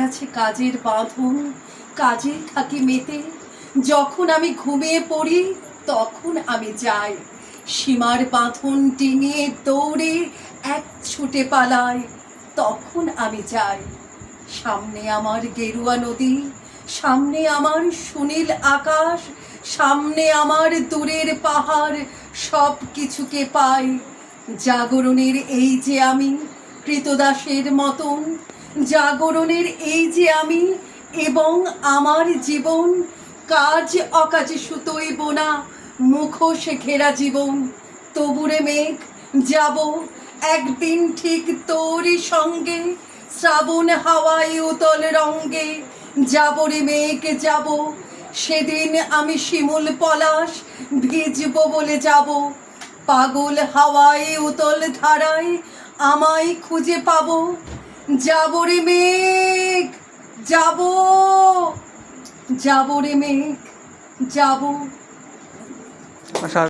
আছে কাজের বাঁধন, কাজে থাকি মেতে। যখন আমি ঘুমিয়ে পড়ি তখন আমি যাই, সীমার বাঁধন ডিঙিয়ে দৌড়ে এক ছুটে পালাই, তখন আমি যাই। সামনে আমার গেরুয়া নদী, সামনে আমার সুনীল আকাশ, সামনে আমার দূরের পাহাড়, সব কিছুকে পাই। জাগরণের এই যে আমি কৃতদাসের মতন, জাগরণের এই যে আমি এবং আমার জীবন, কাজ অকাজে সুতোয় বোনা মুখোশে ঘেরা জীবন। তবুরে মেঘ যাব একদিন ঠিক তোরই সঙ্গে, শ্রাবণ হাওয়ায় উতল রঙ্গে। যাবো রে মেঘ যাব, সেদিন আমি শিমুল পলাশ ভিজবো বলে যাব। পাগল হাওয়ায় উতল ধারায় আমায় খুঁজে পাবো। যাবো রে মেঘ যাবো, যাবো রে মেঘ যাবো।